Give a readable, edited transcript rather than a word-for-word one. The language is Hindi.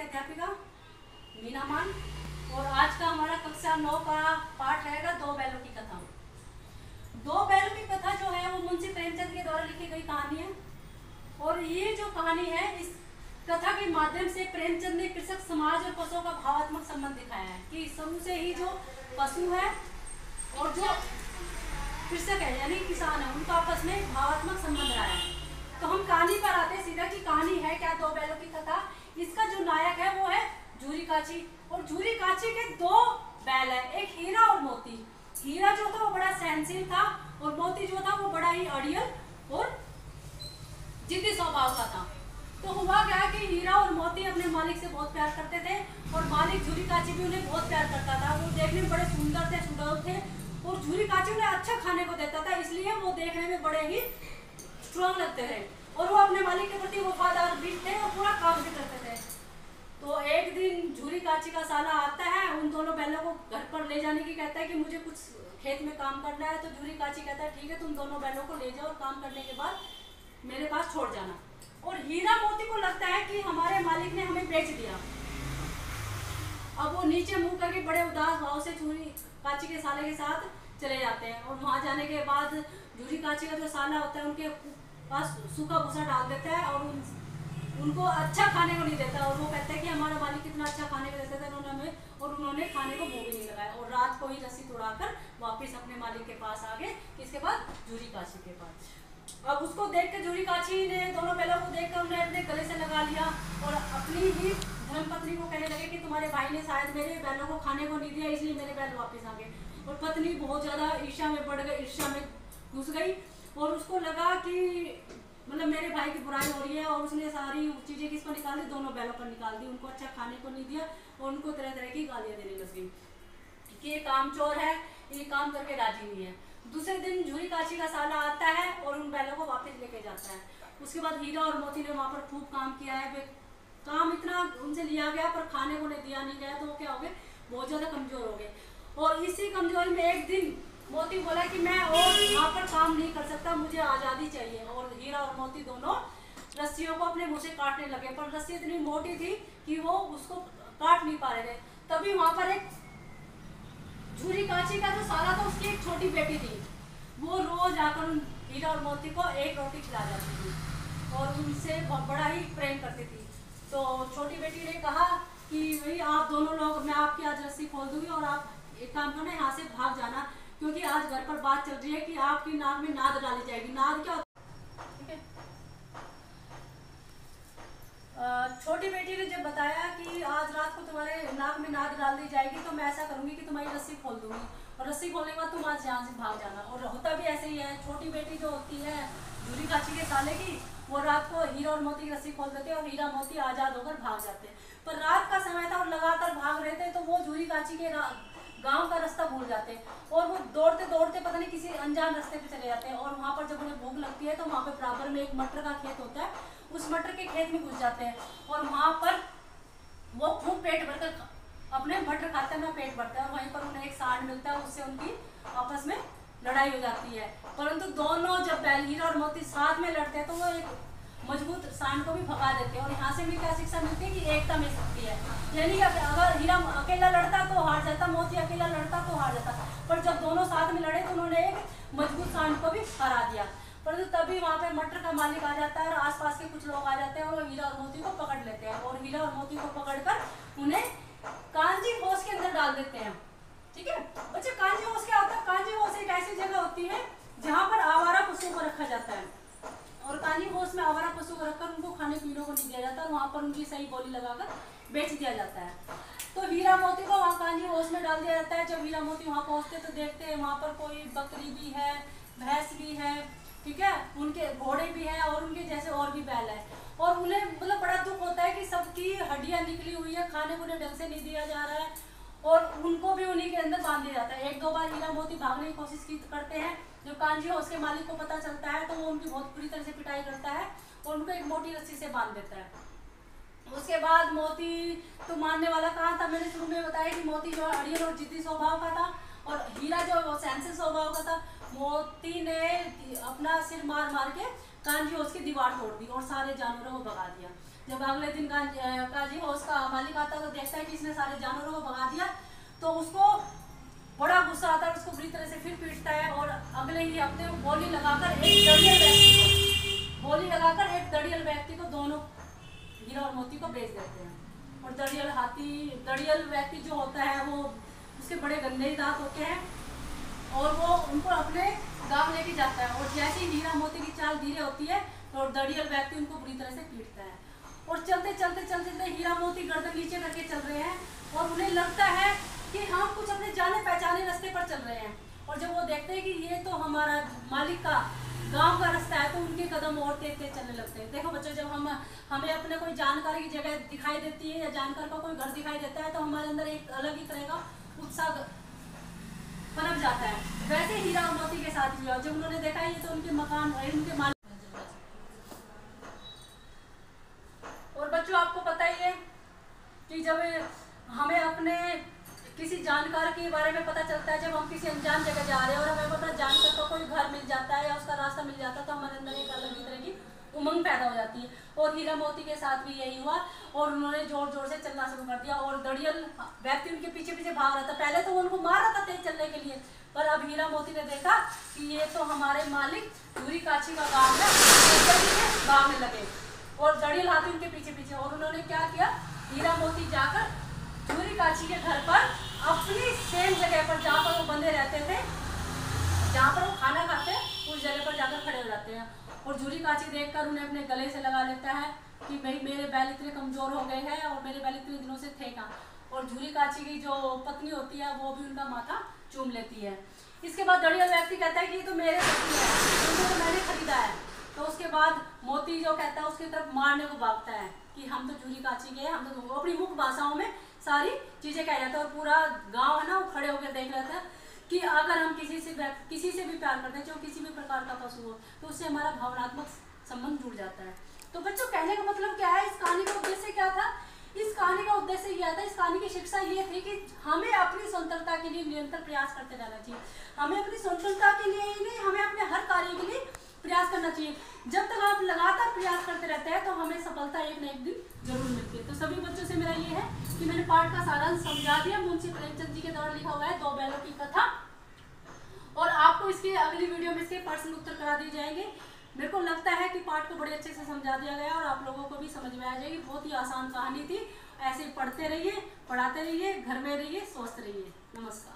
अध्यापिका मीना मान। और आज का हमारा कक्षा 9 का पाठ रहेगा दो बैलों की कथा। दो बैलों की कथा जो है वो मुंशी प्रेमचंद के द्वारा लिखी गई कहानी है। और ये जो कहानी है, इस कथा के माध्यम से प्रेमचंद ने कृषक समाज और पशुओं का भावात्मक संबंध दिखाया है कि शुरू से ही जो पशु है और जो कृषक है यानी किसान है, उनका आपस में भावात्मक संबंध रहा है। तो हम कहानी पर आते हैं सीधा कि कहानी है क्या दो बैलों की कथा। इसका जो नायक है वो है झूरी काची। और झूरी काची के दो बैल है, एक हीरा और मोती। हीरा जो था वो बड़ा सहनशील था और मोती जो था वो बड़ा ही अड़ियल और जिद्दी स्वभाव का था। तो हुआ क्या कि हीरा और मोती अपने मालिक से बहुत प्यार करते थे और मालिक झूरी काची भी उन्हें बहुत प्यार करता था। वो देखने में बड़े सुंदर थे, सुडौल थे और झूरी काची उन्हें अच्छा खाने को देता था, इसलिए वो देखने में बड़े ही स्ट्रॉन्ग लगते थे और वो अपने मालिक के प्रति वफादार भी थे और पूरा काम भी करते थे। तो एक दिन झूरी काची का साला आता है, उन दोनों बैलों को घर पर ले जाने की कहता है कि मुझे कुछ खेत में काम करना है। तो झूरी काची कहता है ठीक है, तुम दोनों बैलों को ले जाओ और काम करने के बाद मेरे पास छोड़ जाना। और हीरा मोती को लगता है कि हमारे मालिक ने हमें बेच दिया। अब वो नीचे मुंह करके बड़े उदास भाव से झूरी काची के साले के साथ चले जाते हैं। और वहां जाने के बाद झूरी काची का जो साला होता है उनके पास सूखा भूसा डाल देता है और उनको अच्छा खाने को नहीं देता। और वो कहते हैं कि हमारा मालिक कितना अच्छा खाने को देता था उन्होंने खाने को मुंह भी नहीं लगाया। और रात को ही रस्सी तोड़ाकर वापस अपने मालिक के पास आ गए। इसके बाद झूरी काची के पास। अब उसको देख के झूरी काची ने दोनों बैलों को देखकर उन्हें अपने गले से लगा लिया और अपनी ही धर्मपत्नी को कहने लगे कि तुम्हारे भाई ने शायद मेरे बैलों को खाने को नहीं दिया, इसलिए मेरे बैल वापस आ गए। और पत्नी बहुत ज्यादा ईर्ष्या में बढ़ गई, ईर्ष्या में घुस गई और उसको लगा कि मतलब मेरे भाई की बुराई हो रही है। और उसने सारी चीजें किस पर निकाल दी, दोनों बैलों पर निकाल दी। उनको अच्छा खाने को नहीं दिया और उनको तरह तरह की गालियां देने लग गई कि ये कामचोर है, ये काम करके राजी नहीं है। दूसरे दिन झूरी काची का साला आता है और उन बैलों को वापस लेके जाता है। उसके बाद हीरा और मोती ने वहां पर खूब काम किया है। वे काम इतना उनसे लिया गया पर खाने को नहीं दिया नहीं गया, तो वो क्या हो गए, बहुत ज्यादा कमजोर हो गए। और इसी कमजोरी में एक दिन मोती बोला कि मैं और यहाँ पर काम नहीं कर सकता, मुझे आजादी चाहिए। और हीरा और मोती दोनों रस्सियों को अपने मुंह से काटने लगे, पर रस्सी इतनी मोटी थी कि वो उसको काट नहीं पा रहे थे। तभी वहां पर एक झूरी काची का जो साला था उसकी एक छोटी बेटी थी, वो रोज आकर उन हीरा और मोती को एक रोटी खिला जाती थी और उनसे बड़ा ही प्रेम करती थी। तो छोटी बेटी ने कहा कि भाई आप दोनों लोग, मैं आपकी आज रस्सी खोल दूंगी और आप एक काम करना, यहाँ से भाग जाना, क्योंकि आज घर पर बात चल रही है कि आपकी नाक में नाद डाली जाएगी। नाद क्या होता है, ठीक है। छोटी बेटी ने जब बताया कि आज रात को तुम्हारे नाक में नाद डाल दी जाएगी, तो मैं ऐसा करूंगी कि तुम्हारी रस्सी खोल दूंगी और रस्सी खोलने के बाद तुम आज यहाँ से भाग जाना। और होता भी ऐसे ही है, छोटी बेटी जो होती है झूरी काची के साले की, वो रात को हीरा और मोती की रस्सी खोल देते और हीरा मोती आजाद होकर भाग जाते। पर रात का समय था और लगातार भाग रहे थे, तो वो झूरी काची के गांव का रास्ता भूल जाते और वो दौड़ते दौड़ते पता नहीं किसी अनजान रास्ते पे चले जाते हैं। और वहां पर जब उन्हें भूख लगती है तो वहां पे बराबर में एक मटर का खेत होता है, उस मटर के खेत में घुस जाते हैं और वहां पर वो खूब पेट भरकर अपने मटर खाते हैं, पेट भरता है। और वहीं पर उन्हें एक सांड मिलता है, उससे उनकी आपस में लड़ाई हो जाती है। परंतु दोनों जब बैल हीरा और मोती साथ में लड़ते हैं तो वो एक मजबूत सांड को भी भगा देते हैं। और यहाँ से भी क्या शिक्षा मिलती है कि एकता में शक्ति है, यानी अगर हीरा अकेला लड़ता तो हार जाता, मोती अकेला लड़ता तो हार जाता, पर जब दोनों साथ में लड़े तो उन्होंने एक मजबूत सांड को भी हरा दिया। परंतु तभी वहाँ पे मटर का मालिक आ जाता है और आसपास के कुछ लोग आ जाते हैं और हीरा और मोती को पकड़ लेते हैं। और हीरा और मोती को पकड़कर उन्हें कांजी होश के अंदर डाल देते हैं, ठीक है बच्चे। कांजी होश क्या होता है, कांजी होश एक ऐसी जगह होती है जहाँ पर आवारा पशुओं को रखा जाता है और कांजी होश में आवारा पशु को रखकर उनको खाने पीने को नहीं दिया जाता और वहाँ पर उनकी सही बोली लगाकर बेच दिया जाता है। तो हीरा मोती को वहाँ कांजी होश में डाल दिया जाता है। जब हीरा मोती वहाँ पहुँचते तो देखते हैं वहाँ पर कोई बकरी भी है, भैंस भी है, ठीक है, उनके घोड़े भी है और उनके जैसे और भी बैल है। और उन्हें मतलब बड़ा दुख होता है कि सबकी हड्डियां निकली हुई है, खाने को उन्हें ढंग से नहीं दिया जा रहा है और उनको भी उन्हीं के अंदर बांध दिया जाता है। एक दो बार हीरा मोती भागने की कोशिश करते हैं, जब कांजी है उसके मालिक को पता चलता है तो वो उनकी बहुत बुरी तरह से पिटाई करता है और उनको एक मोटी रस्सी से बांध देता है। उसके बाद मोती तो मारने वाला कहाँ था, मैंने शुरू में बताया कि मोती जो अड़ियल और जिद्दी स्वभाव का था और हीरा जो सहनशील स्वभाव का था। मोती ने अपना सिर मार मार के कांजी उसकी दीवार तोड़ दी और सारे जानवरों को भगा दिया। जब अगले दिन काजी हाउस का मालिक आता तो देखता है कि इसने सारे जानवरों को भगा दिया, तो उसको बड़ा गुस्सा आता है, उसको बुरी तरह से फिर पीटता है और अगले ही हफ्ते गोली लगाकर एक दड़ियल व्यक्ति को दोनों हीरा और मोती को बेच देते हैं। और दड़ियल व्यक्ति जो होता है वो उसके बड़े गंदे ही दांत होते हैं और वो उनको अपने गांव लेके जाता है। और जैसे ही हीरा मोती की चाल धीरे होती है तो दड़ियल व्यक्ति उनको बुरी तरह से पीटता है। और चलते चलते हीरा मोती गर्दन नीचे करके चल रहे हैं और उन्हें लगता है कि हम कुछ अपने जाने पहचाने रास्ते पर चल रहे हैं। और जब वो देखते हैं कि ये तो हमारा मालिक का गांव का रास्ता है, तो उनके कदम और तेज चलने लगते हैं। देखो बच्चों, जब हमें अपने कोई जानकारी की जगह दिखाई देती है या जानकार का कोई घर दिखाई देता है तो हमारे अंदर एक अलग ही तरह का उत्साह पनप जाता है। वैसे हीरा और मोती के साथ हुआ, जब उन्होंने देखा ये तो उनके मकान उनके मालिक। और बच्चों, आपको पता ही है कि जब हमें अपने किसी जानकार के बारे में पता चलता है, जब हम किसी अनजान जगह जा रहे हैं और हमें अपना जानकार का कोई घर मिल जाता है या उसका रास्ता मिल जाता है, तो हमारे अंदर एक अलग ही तरह की उमंग पैदा हो जाती है। और हीरा मोती के साथ भी यही हुआ और उन्होंने जोर जोर से चलना शुरू कर दिया और दड़ियल व्यक्ति उनके पीछे पीछे भाग रहा था। पहले तो वो उनको मार रहा था तेज चलने के लिए, पर अब हीरा मोती ने देखा कि ये तो हमारे मालिक धूरी काची का गाँव है, भागने लगे और दड़ियल हाथी उनके पीछे पीछे। और उन्होंने क्या किया, हीरा मोती जाकर धूरी काची के घर पर अपनी सेम जगह पर जहाँ पर वो बंधे रहते थे, जहाँ पर वो खाना खाते, उस जगह पर जाकर खड़े हो जाते हैं। और झूरी काची देखकर उन्हें अपने गले से लगा लेता है कि भाई मेरे बैल इतने कमजोर हो गए हैं और मेरे बैल इतने दिनों से थे कहाँ। और झूरी काची की जो पत्नी होती है वो भी उनका माथा चूम लेती है। इसके बाद दड़ियल व्यक्ति कहता है कि ये तो मेरे पत्नी है, उनको तो मैंने खरीदा है। तो उसके बाद मोती जो कहता है उसकी तरफ मारने को भागता है कि हम तो झूरी काची के, हम तो अपनी मुख्य भाषाओं में सारी चीजें कह जाता है। और पूरा गांव है ना वो खड़े होकर देख रहा था कि अगर हम किसी से भी प्यार करते हैं, चाहे किसी भी प्रकार का पशु हो, तो उससे हमारा भावनात्मक संबंध जुड़ जाता है। तो बच्चों, कहने का मतलब क्या है, इस कहानी का उद्देश्य क्या था? इस कहानी का उद्देश्य यह था, इस कहानी की शिक्षा ये थी कि हमें अपनी स्वतंत्रता के लिए निरंतर प्रयास करते रहना चाहिए। हमें अपनी स्वतंत्रता के लिए ही नहीं, हमें अपने हर कार्य के लिए प्रयास करना चाहिए। जब तक आप लगातार प्रयास करते रहते हैं तो हमें सफलता एक न एक दिन जरूर मिलती है। तो सभी बच्चों से मेरा ये है कि मैंने पाठ का सारांश समझा दिया। मुंशी प्रेमचंद जी के द्वारा लिखा हुआ है 2 बैलों की कथा, और आपको इसके अगली वीडियो में इसके प्रश्न उत्तर करा दिए जाएंगे। मेरे को लगता है कि पाठ को बड़े अच्छे से समझा दिया गया और आप लोगों को भी समझ में आ जाएगी। बहुत ही आसान कहानी थी। ऐसे पढ़ते रहिए, पढ़ाते रहिए, घर में रहिए, स्वस्थ रहिए। नमस्कार।